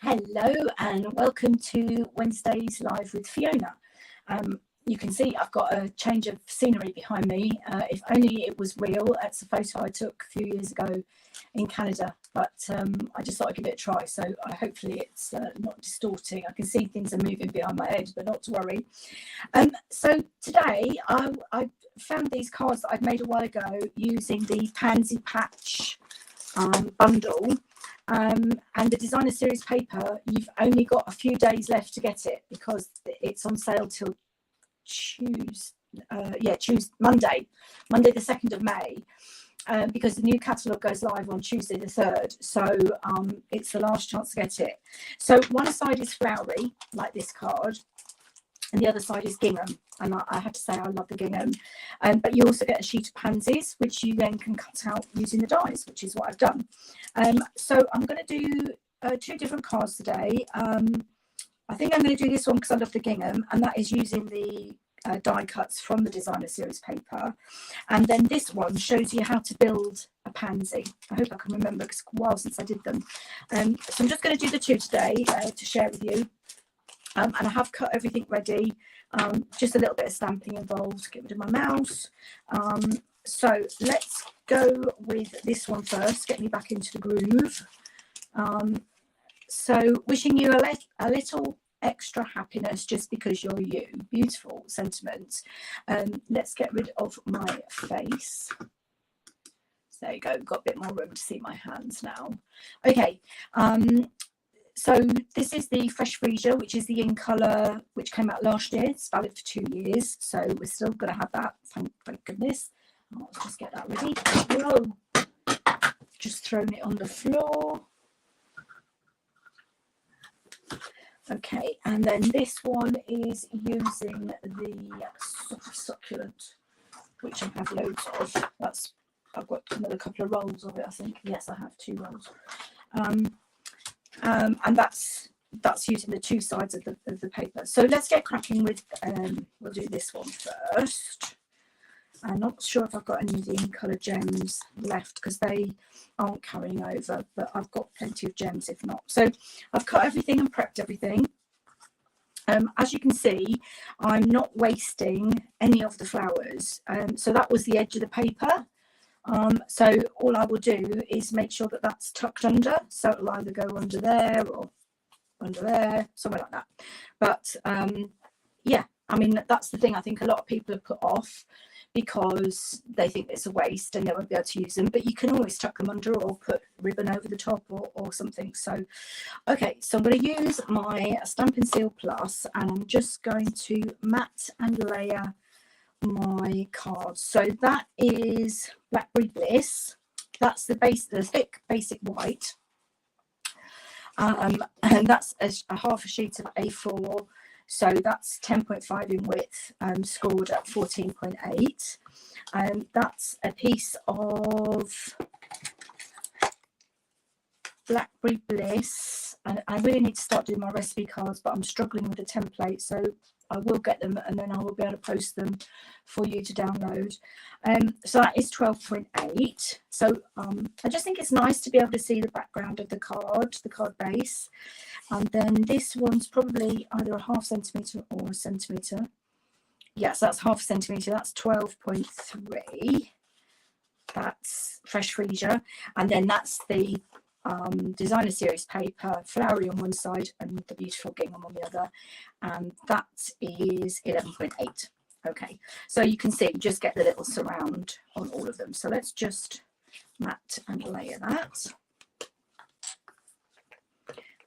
Hello and welcome to Wednesday's Live with Fiona. You can see I've got a change of scenery behind me. If only it was real. That's a photo I took a few years ago in Canada, but I just thought I'd give it a try. So hopefully it's not distorting. I can see things are moving behind my head, but not to worry. So today I found these cards that I'd made a while ago using the Pansy Patch bundle. And the designer series paper, you've only got a few days left to get it because it's on sale till Monday the 2nd of May, because the new catalogue goes live on Tuesday the 3rd. So it's the last chance to get it. So one side is flowery, like this card, and the other side is gingham. And I have to say I love the gingham. But you also get a sheet of pansies, which you then can cut out using the dies, which is what I've done. So I'm going to do two different cards today. I think I'm going to do this one because I love the gingham, and that is using the die cuts from the designer series paper. And then this one shows you how to build a pansy. I hope I can remember because it's a while since I did them. So I'm just going to do the two today to share with you. And I have cut everything ready. Just a little bit of stamping involved. Get rid of my mouse. So let's go with this one first. Get me back into the groove. So wishing you a little extra happiness just because you're you. Beautiful sentiment. Let's get rid of my face. So there you go. Got a bit more room to see my hands now. Okay. So this is the Fresh Freesia, which is the in colour, which came out last year. It's valid for 2 years, so we're still going to have that. Thank goodness. Let's just get that ready. Whoa! Just thrown it on the floor. Okay, and then this one is using the succulent, which I have loads of. I've got another couple of rolls of it, I think. Yes, I have 2 rolls. And that's using the 2 sides of the paper. So let's get cracking with, we'll do this one first. I'm not sure if I've got any of the in colour gems left because they aren't carrying over, but I've got plenty of gems if not. So I've cut everything and prepped everything. As you can see, I'm not wasting any of the flowers. So that was the edge of the paper. So all I will do is make sure that that's tucked under, so it'll either go under there or under there, somewhere like that. But yeah, I mean, that's the thing I think a lot of people have put off because they think it's a waste and they won't be able to use them, but you can always tuck them under or put ribbon over the top or something. So okay, so I'm going to use my Stampin' Seal Plus and I'm just going to mat and layer my cards. So that is Blackberry Bliss. That's the thick basic white, and that's a half a sheet of A4. So that's 10.5 in width, scored at 14.8. That's a piece of Blackberry Bliss, and I really need to start doing my recipe cards, but I'm struggling with the template, so I will get them and then I will be able to post them for you to download. So that is 12.8. So I just think it's nice to be able to see the background of the card base. And then this one's probably either a ½ centimetre or a centimetre. Yes, that's ½ centimetre. That's 12.3. That's Fresh Freesia. And then that's the designer series paper, flowery on one side and the beautiful gingham on the other, and that is 11.8. Okay, so you can see, just get the little surround on all of them. So let's just mat and layer that.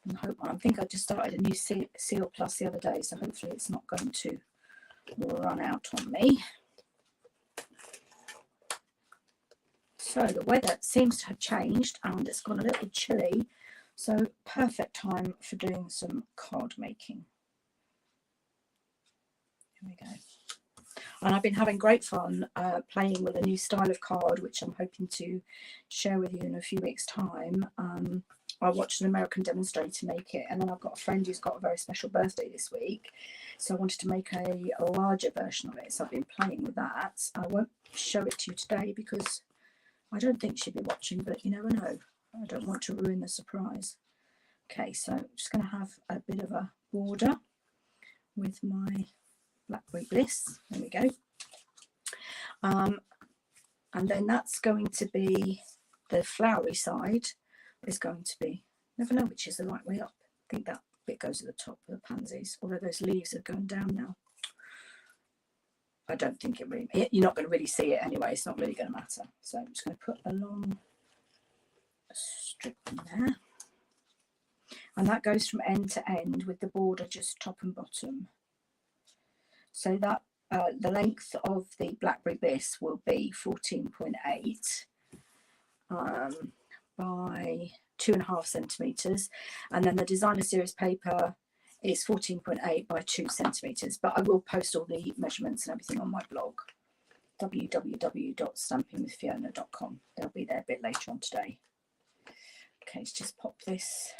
And I think I just started a new Seal Plus the other day, so hopefully it's not going to run out on me. So the weather seems to have changed and it's gone a little chilly, so perfect time for doing some card making. Here we go. And I've been having great fun playing with a new style of card, which I'm hoping to share with you in a few weeks' time. I watched an American demonstrator make it, and then I've got a friend who's got a very special birthday this week, so I wanted to make a larger version of it. So I've been playing with that. I won't show it to you today because I don't think she'll be watching, but you never know. I don't want to ruin the surprise. Okay, so I'm just going to have a bit of a border with my Blackberry Bliss. There we go. And then that's going to be the flowery side is going to be, never know which is the right way up. I think that bit goes at the top of the pansies, although those leaves are going down now. I don't think it really, you're not going to really see it anyway. It's not really going to matter. So I'm just going to put a long strip in there. And that goes from end to end with the border just top and bottom. So that the length of the Blackberry Bliss will be 14.8 by 2.5 centimetres, and then the designer series paper is 14.8 by 2 centimetres. But I will post all the measurements and everything on my blog, www.stampingwithfiona.com. They'll be there a bit later on today. Okay, let's just pop this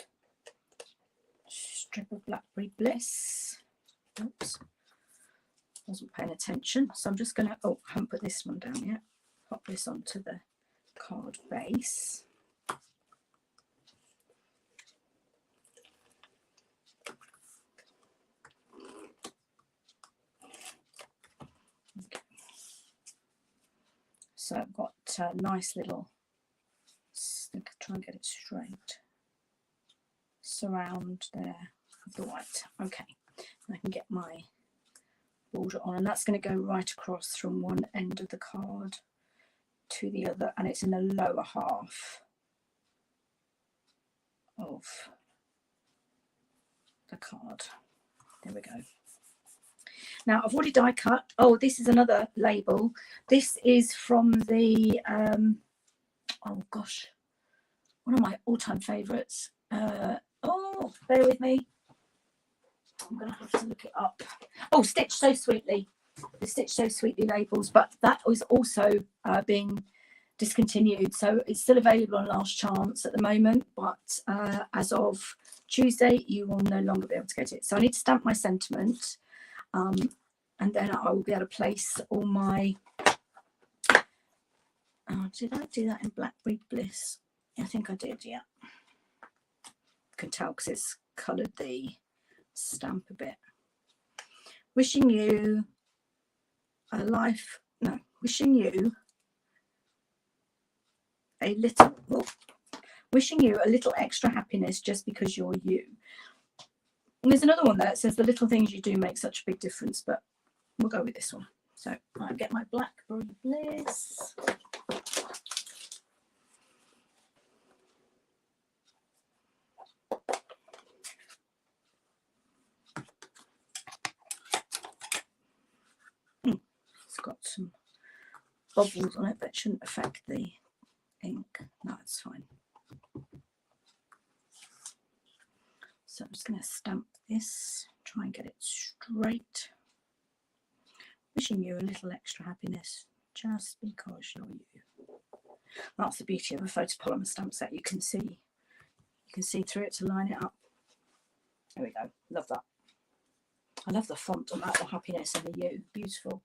strip of Blackberry Bliss. Oops, wasn't paying attention. So I'm just going to, oh, I haven't put this one down yet. Pop this onto the card base. Okay. So I've got a nice little, try and get it straight, surround there of the white. Okay, and I can get my border on, and that's going to go right across from one end of the card to the other, and it's in the lower half of the card. There we go. Now I've already die cut. Oh, this is another label. This is from the oh gosh, one of my all-time favorites. Oh, bear with me, I'm gonna have to look it up. Oh, Stitch So Sweetly, the Stitch So Sweetly labels, but that was also being discontinued, so it's still available on last chance at the moment, but as of Tuesday you will no longer be able to get it. So I need to stamp my sentiment, and then I will be able to place all my did I do that in Blackberry Bliss? I think I did, yeah. You can tell because it's coloured the stamp a bit. Wishing you a life, no, wishing you a little, oh, wishing you a little extra happiness just because you're you. And there's another one there that says the little things you do make such a big difference, but we'll go with this one. So I'll get my Blackberry Bliss. It's got some bubbles on it, but it shouldn't affect the ink. No, it's fine. So I'm just going to stamp this, try and get it straight. Wishing you a little extra happiness just because you're you. That's the beauty of a photopolymer stamp set. You can see through it to line it up. There we go. Love that. I love the font on that, the happiness and the you. Beautiful.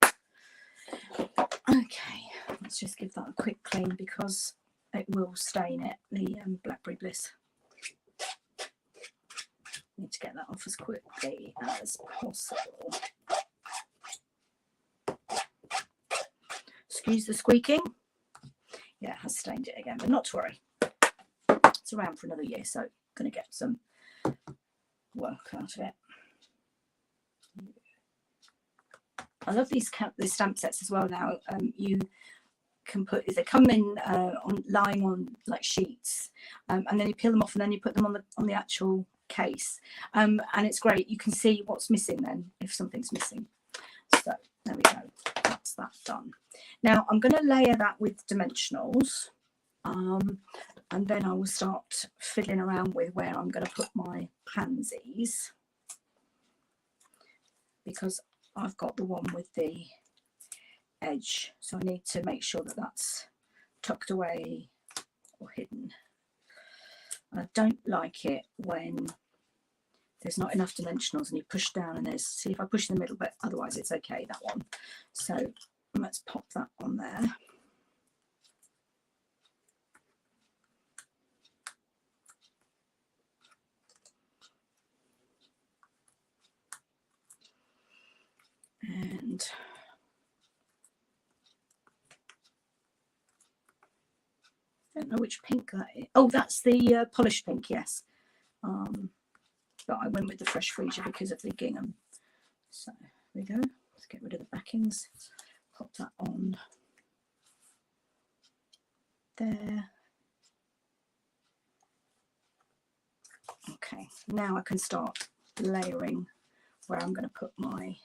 Okay, let's just give that a quick clean because it will stain it, the Blackberry Bliss. Need to get that off as quickly as possible. Excuse the squeaking. Yeah, it has stained it again, but not to worry. It's around for another year, so I'm going to get some work out of it. I love these stamp sets as well now. You can put, they come in lying on like sheets, and then you peel them off and then you put them on the actual case, and it's great. You can see what's missing then if something's missing. So there we go, that's that done. Now I'm going to layer that with dimensionals, and then I will start fiddling around with where I'm going to put my pansies, because I've got the one with the edge, so I need to make sure that that's tucked away or hidden. I don't like it when there's not enough dimensionals and you push down and there's, see if I push in the middle, but otherwise it's okay, that one. So let's pop that on there. and I don't know which pink that is. Oh, that's the polished pink, yes. But I went with the Fresh Freesia because of the gingham. So there we go. Let's get rid of the backings. Pop that on there. Okay, now I can start layering where I'm going to put my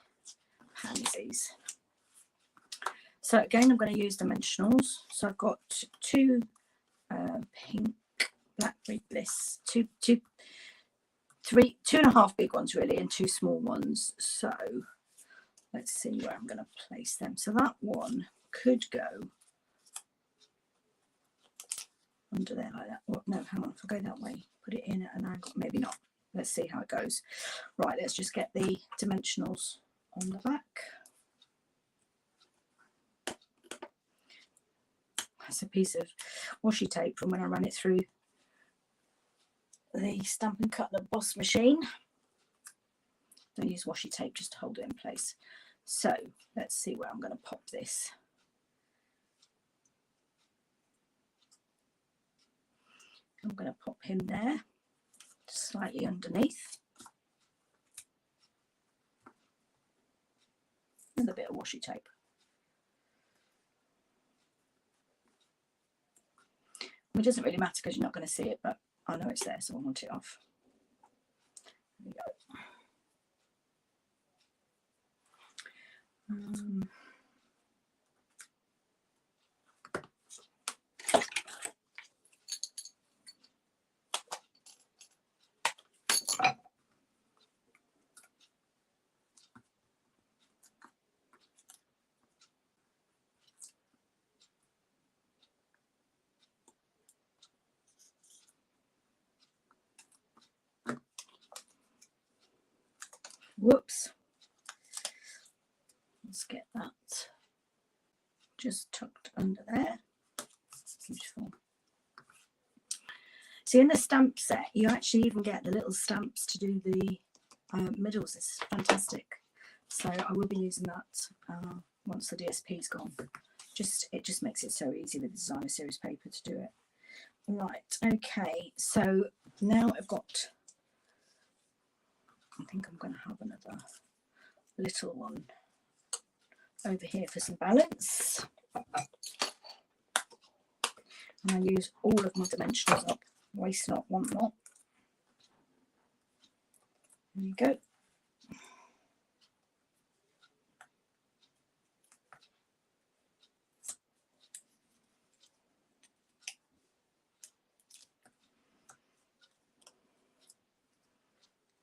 pansies. So again, I'm going to use dimensionals. So I've got two pink Blackberry Bliss, two and a half big ones really, and two small ones. So let's see where I'm going to place them. So that one could go under there like that. Well, no, hang on, if I go that way, put it in at an angle, maybe not. Let's see how it goes. Right, let's just get the dimensionals on the back. That's a piece of washi tape from when I ran it through the Stamp and Cut the Boss machine. Don't use washi tape, just to hold it in place. So let's see where I'm going to pop this. I'm going to pop him there, slightly underneath. With a bit of washi tape. It doesn't really matter because you're not going to see it, but I know it's there, so I want it off. There we go. Whoops. Let's get that just tucked under there. Beautiful. See, in the stamp set, you actually even get the little stamps to do the middles. It's fantastic. So I will be using that once the DSP's gone. It just makes it so easy with the designer series paper to do it. Right, okay, so now I've got, I think I'm going to have another little one over here for some balance. And I use all of my dimensionals up. Waste not, want not. There you go.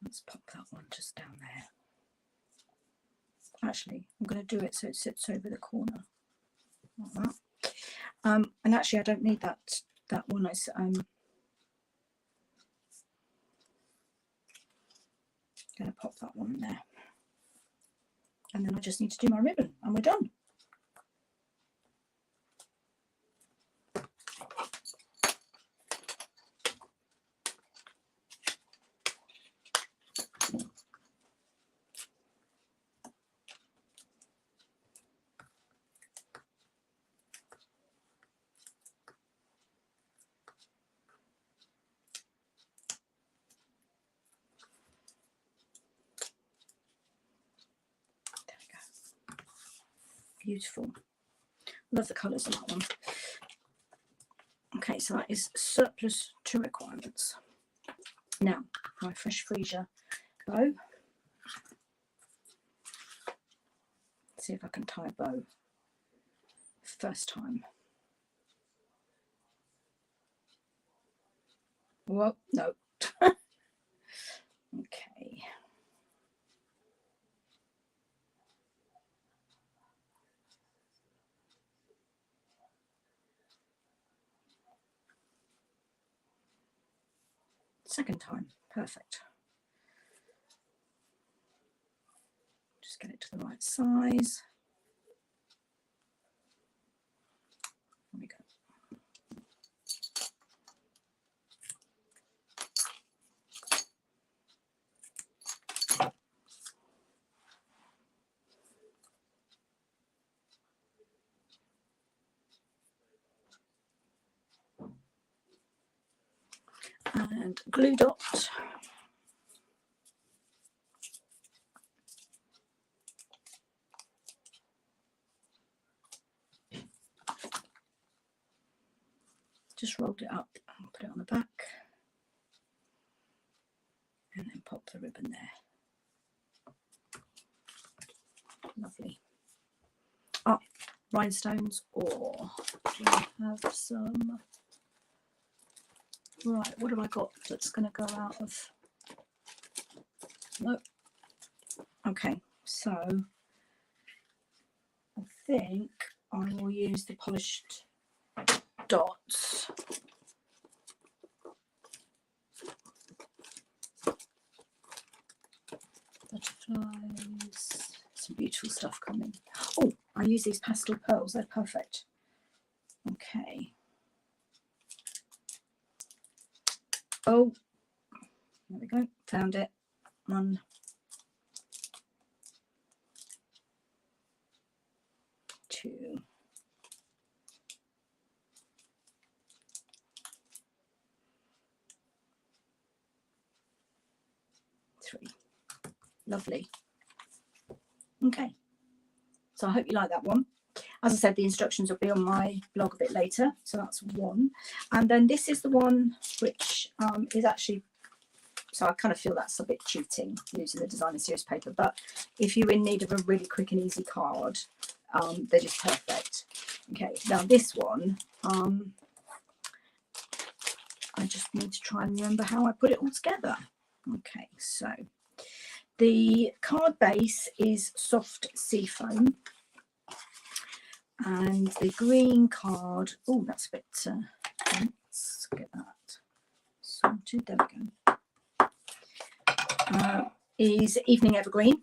Let's pop that one just down there. Actually, I'm going to do it so it sits over the corner, like that. And actually, I don't need that one. I'm going to pop that one there, and then I just need to do my ribbon, and we're done. Beautiful. Love the colours on that one. Okay, so that is surplus to requirements. Now, my Fresh Freesia bow. Let's see if I can tie a bow first time. Well, no. Okay. Second time, perfect. Just get it to the right size. There we go. and glue dot. Just rolled it up and put it on the back, and then pop the ribbon there. Lovely. Oh, rhinestones, or do I have some? Right, what have I got that's going to go out of? Nope. Okay, so I think I will use the polished dots. Butterflies, some beautiful stuff coming. Oh, I use these pastel pearls, they're perfect. Okay. Oh, there we go, found it. 1, 2, 3. Lovely. Okay, so I hope you like that one. As I said, the instructions will be on my blog a bit later, so that's one. And then this is the one which is actually, so I kind of feel that's a bit cheating using the designer series paper, but if you're in need of a really quick and easy card, they're just perfect. Okay, now this one, I just need to try and remember how I put it all together. Okay, so the card base is soft seafoam, and the green card, oh, that's a bit, let's get that sorted, there we go, is Evening Evergreen.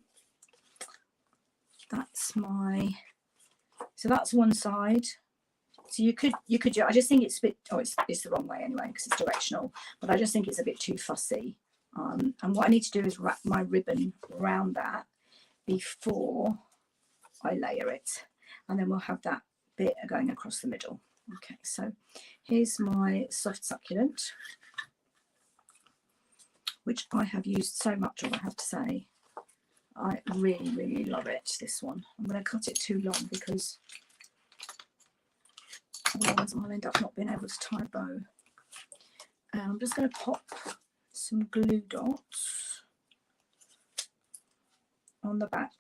That's my, so that's one side. So you could do, I just think it's a bit, oh, it's the wrong way anyway because it's directional, but I just think it's a bit too fussy. And what I need to do is wrap my ribbon around that before I layer it, and then we'll have that bit going across the middle. Okay, so here's my soft succulent, which I have used so much of, I have to say. I really, really love it, this one. I'm going to cut it too long because otherwise I'll end up not being able to tie a bow. And I'm just going to pop some glue dots on the back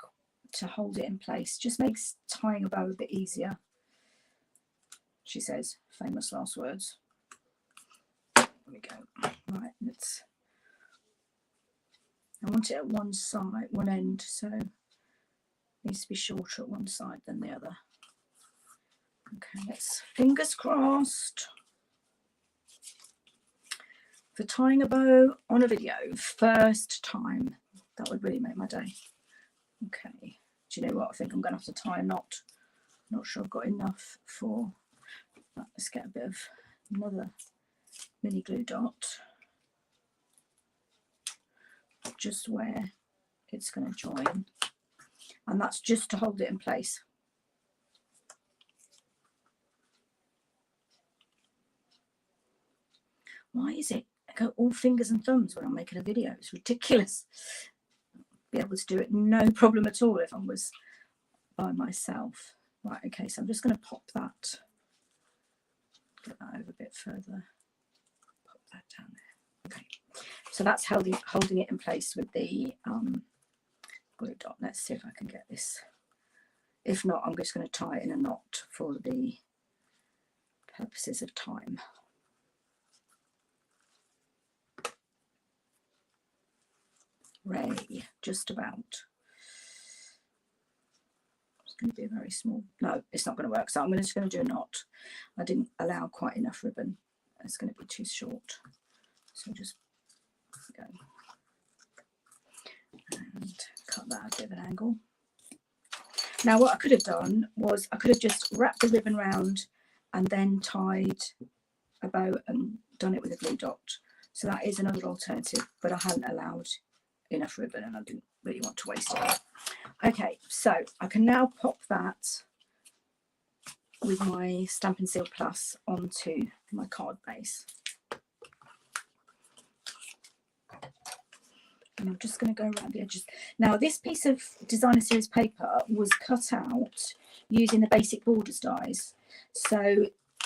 to hold it in place. Just makes tying a bow a bit easier, she says. Famous last words. There we go. Right, let's, I want it at one side, one end, so it needs to be shorter at one side than the other. Okay, let's, fingers crossed for tying a bow on a video, first time. That would really make my day. Okay, do you know what? I think I'm going to have to tie a knot. Not sure I've got enough for that. Let's get a bit of another mini glue dot just where it's going to join, and that's just to hold it in place. Why is it I go all fingers and thumbs when I'm making a video? It's ridiculous. Be able to do it no problem at all if I was by myself. Right, okay, so I'm just going to pop that, get that over a bit further, pop that down there. Okay, so that's holding it in place with the glue dot. Let's see if I can get this. If not, I'm just going to tie it in a knot for the purposes of time. Ray, just about. It's going to be a very small, no, it's not going to work, so I'm just going to do a knot. I didn't allow quite enough ribbon. It's going to be too short, so just go and cut that at a bit of an angle. Now what I could have done was I could have just wrapped the ribbon round and then tied a bow and done it with a glue dot. So that is another alternative, but I hadn't allowed enough ribbon and I didn't really want to waste it. Okay, so I can now pop that with my Stampin' Seal Plus onto my card base. And I'm just going to go around the edges. Now, this piece of designer series paper was cut out using the basic borders dies. So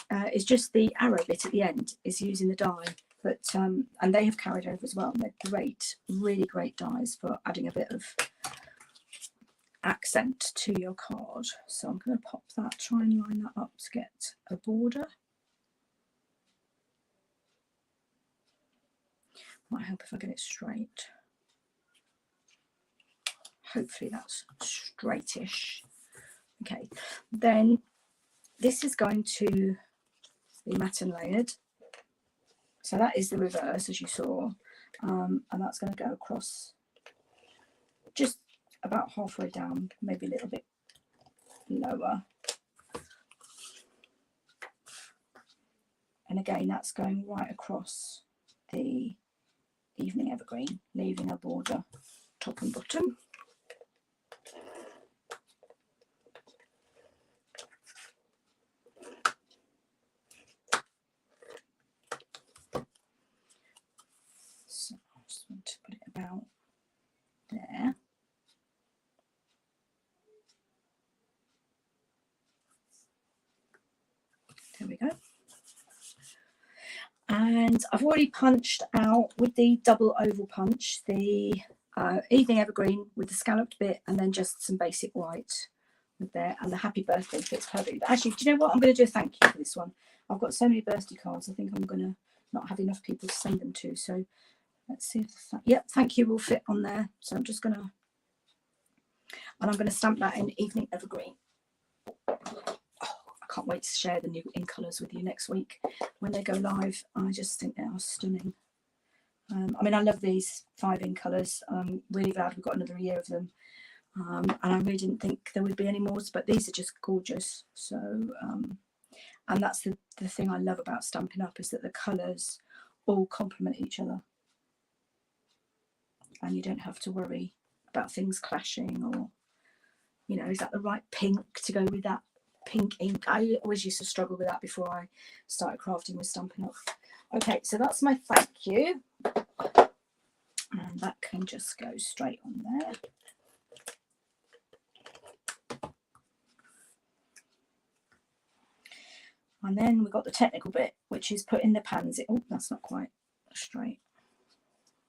it's just the arrow bit at the end is using the die. But and they have carried over as well. They're great, really great dies for adding a bit of accent to your card. So I'm going to pop that, try and line that up to get a border. Might help if I get it straight. Hopefully that's straightish. Okay, then this is going to be matte and layered. So that is the reverse, as you saw, and that's going to go across just about halfway down, maybe a little bit lower. And again, that's going right across the evening evergreen, leaving a border top and bottom. So I just want to put it about there. There we go. And I've already punched out with the double oval punch the evening evergreen with the scalloped bit, and then just some basic white with there, and the happy birthday fits perfectly. But actually, do you know what? I'm going to do a thank you for this one. I've got so many birthday cards, I think I'm going to not have enough people to send them to. So let's see if yep, thank you will fit on there. So I'm just going to, and I'm going to stamp that in evening evergreen. I can't wait to share the new in colours with you next week when they go live. I just think they are stunning. I mean, I love these 5 in colours. I'm really glad we've got another year of them. And I really didn't think there would be any more, but these are just gorgeous. So, and that's the thing I love about Stampin' Up, is that the colours all complement each other. And you don't have to worry about things clashing, or, you know, is that the right pink to go with that pink ink? I always used to struggle with that before I started crafting with Stampin' Up. Okay, so that's my thank you. And that can just go straight on there. And then we've got the technical bit, which is putting the pansy. Oh, that's not quite straight.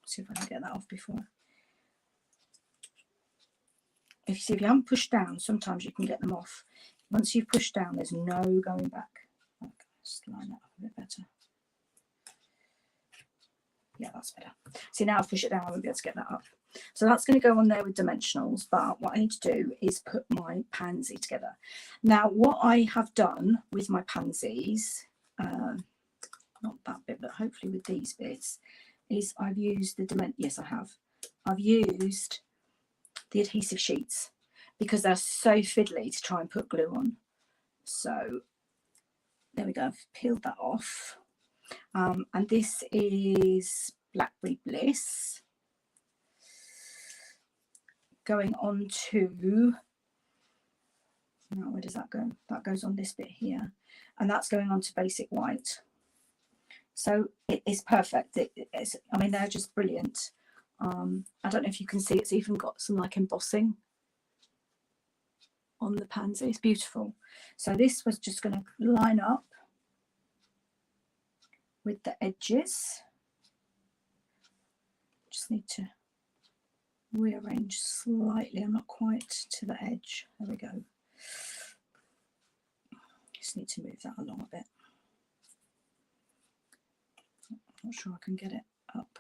Let's see if I can get that off before. If you see, if you haven't pushed down, sometimes you can get them off. Once you've pushed down, there's no going back. Okay, just line that up a bit better. Yeah, that's better. See, now I've pushed it down, I won't be able to get that up. So that's going to go on there with dimensionals, but what I need to do is put my pansy together. Now, what I have done with my pansies, not that bit, but hopefully with these bits, is I've used the yes, I have. I've used the adhesive sheets because they're so fiddly to try and put glue on. So there we go, I've peeled that off. And this is Blackberry Bliss. Going on to, now where does that go? That goes on this bit here, and that's going on to basic white. So it is perfect. It's, I mean, they're just brilliant. I don't know if you can see, it's even got some like embossing on the pansy. It's beautiful. So this was just going to line up with the edges. Just need to rearrange slightly. I'm not quite to the edge. There we go. Just need to move that along a bit. I'm not sure I can get it up.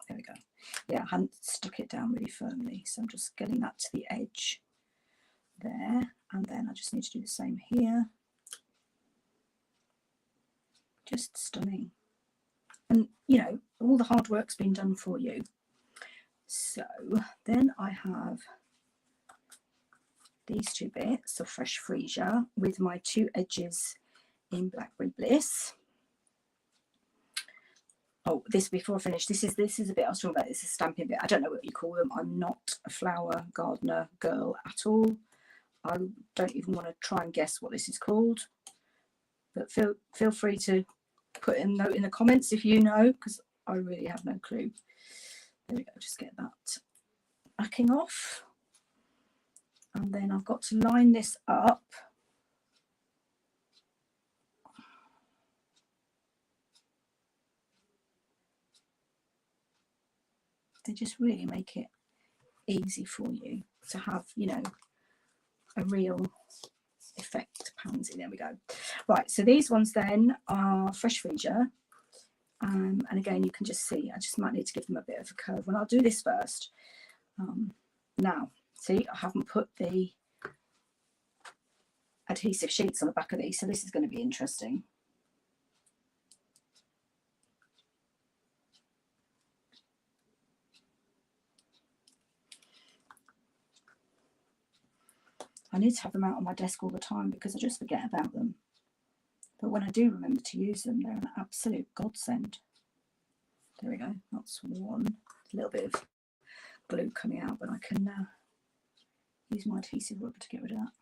There we go. Yeah, I hadn't stuck it down really firmly, so I'm just getting that to the edge there, and then I just need to do the same here. Just stunning. And you know, all the hard work's been done for you. So then I have these 2 bits of fresh freesia with my 2 edges in Blackberry Bliss. Oh, this before I finish, this is a bit I was talking about. This is a stamping bit. I don't know what you call them. I'm not a flower gardener girl at all. I don't even want to try and guess what this is called. But feel free to put a note in the comments if you know, because I really have no clue. There we go, just get that backing off. And then I've got to line this up. They just really make it easy for you to have, you know, a real effect pansy. There we go. Right, so these ones then are fresh freesia. And again, you can just see, I just might need to give them a bit of a curve. And I'll do this first. Now, see, I haven't put the adhesive sheets on the back of these, so this is going to be interesting. I need to have them out on my desk all the time because I just forget about them. But when I do remember to use them, they're an absolute godsend. There we go, that's one. A little bit of glue coming out, but I can use my adhesive rubber to get rid of that.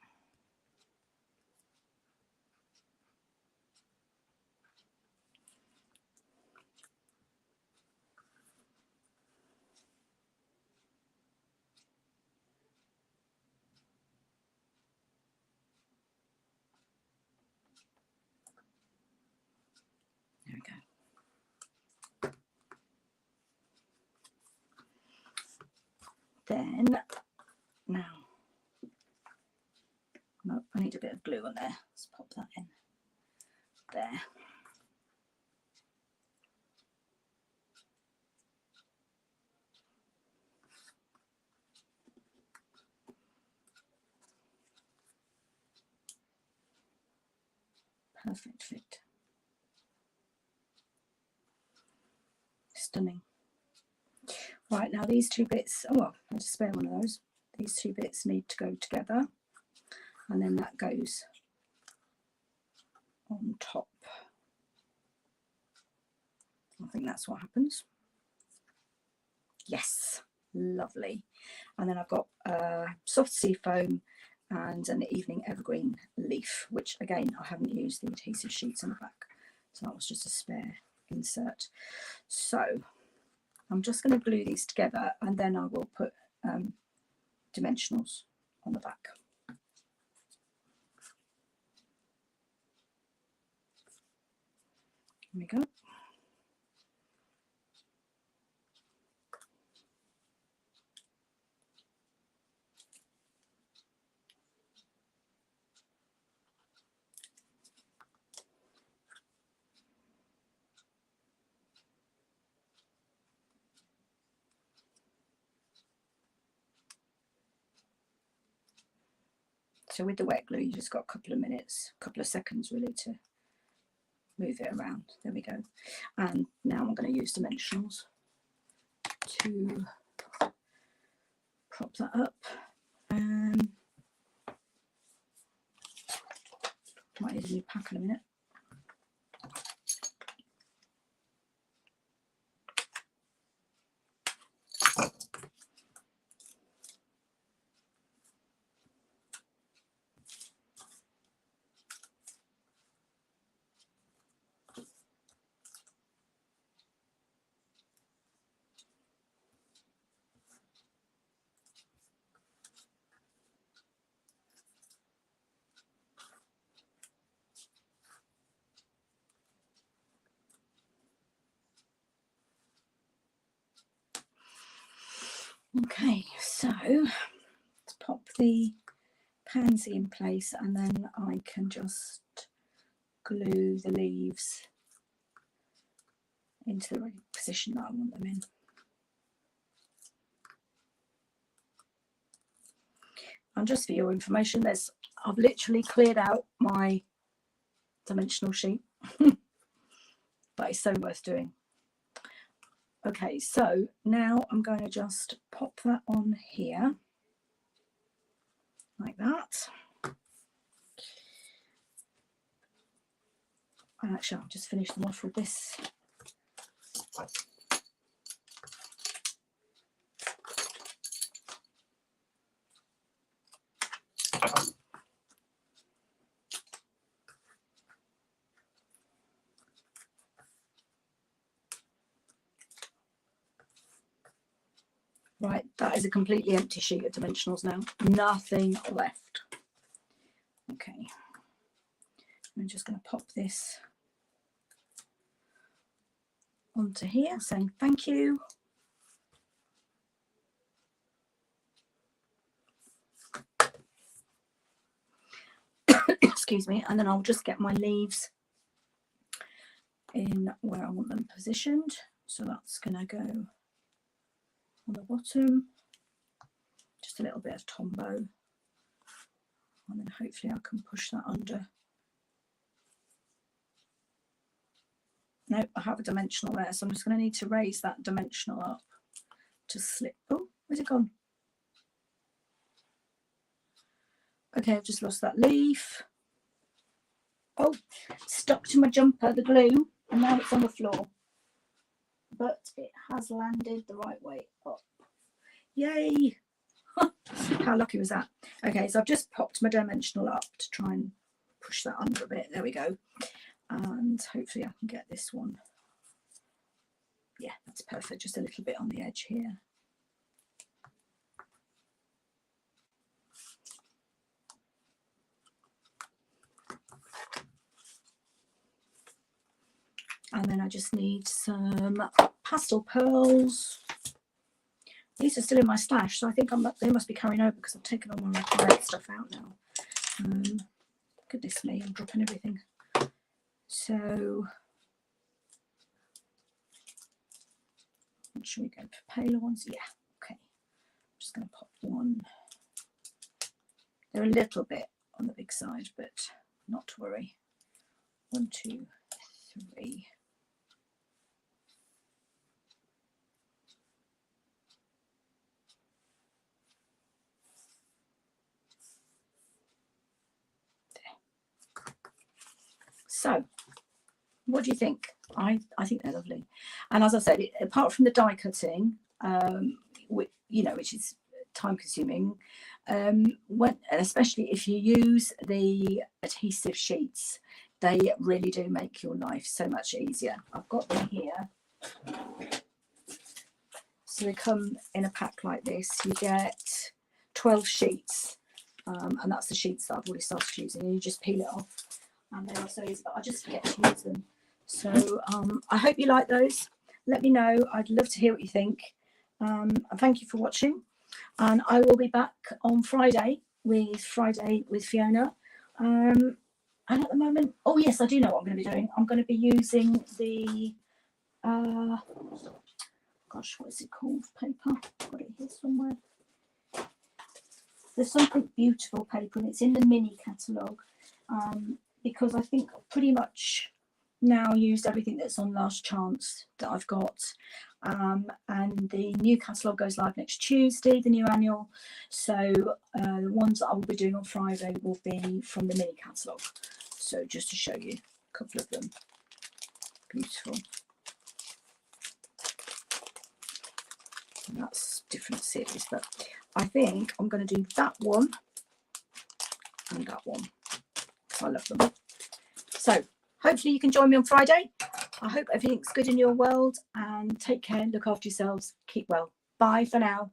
There we go. Then, now, no, I need a bit of glue on there. Let's pop that in there. Perfect fit. Stunning. Right, now these two bits, oh well, I'll just spare one of those. These two bits need to go together, and then that goes on top. I think that's what happens. Yes, lovely. And then I've got soft sea foam and an evening evergreen leaf, which again, I haven't used the adhesive sheets on the back, so that was just a spare insert. So I'm just going to glue these together, and then I will put dimensionals on the back. There we go. So with the wet glue, you just got a couple of minutes, a couple of seconds really to move it around. There we go. And now I'm going to use dimensionals to prop that up. Might need a new pack in a minute. Okay, so let's pop the pansy in place, and then I can just glue the leaves into the right position that I want them in. And just for your information, I've literally cleared out my dimensional sheet, but it's so worth doing. Okay, so now I'm going to just pop that on here like that. And actually, I'll just finish them off with this. Right, that is a completely empty sheet of dimensionals now. Nothing left. Okay. I'm just going to pop this onto here, saying thank you. Excuse me, and then I'll just get my leaves in where I want them positioned. So that's going to go on the bottom, just a little bit of Tombow, and then hopefully I can push that under. No, I have a dimensional there, so I'm just going to need to raise that dimensional up to slip. Oh, where's it gone? Okay, I've just lost that leaf. Oh, stuck to my jumper, the glue, and now it's on the floor. But it has landed the right way up. Yay! How lucky was that? Okay, so I've just popped my dimensional up to try and push that under a bit. There we go. And hopefully I can get this one. Yeah, that's perfect. Just a little bit on the edge here. And then I just need some pastel pearls. These are still in my stash, so I think they must be carrying over because I've taken all my red stuff out now. Goodness me, I'm dropping everything. So, should we go for paler ones? Yeah, okay. I'm just going to pop one. They're a little bit on the big side, but not to worry. 1, 2, 3. So, what do you think? I think they're lovely. And as I said, apart from the die cutting, which is time consuming, especially if you use the adhesive sheets, they really do make your life so much easier. I've got them here. So they come in a pack like this. You get 12 sheets, and that's the sheets that I've already started using. And you just peel it off. And they are so easy, but I just forget to use them. So I hope you like those. Let me know. I'd love to hear what you think. And thank you for watching. And I will be back on Friday with Fiona. And at the moment, oh yes, I do know what I'm going to be doing. I'm going to be using the gosh, what is it called? Paper. I've got it here somewhere. There's something beautiful paper, and it's in the mini catalogue. Because I think I've pretty much now used everything that's on Last Chance that I've got. And the new catalogue goes live next Tuesday, the new annual. So the ones that I will be doing on Friday will be from the mini catalogue. So just to show you a couple of them. Beautiful. And that's different series, but I think I'm going to do that one and that one. I love them. So hopefully you can join me on Friday. I hope everything's good in your world, and take care, look after yourselves, keep well. Bye for now.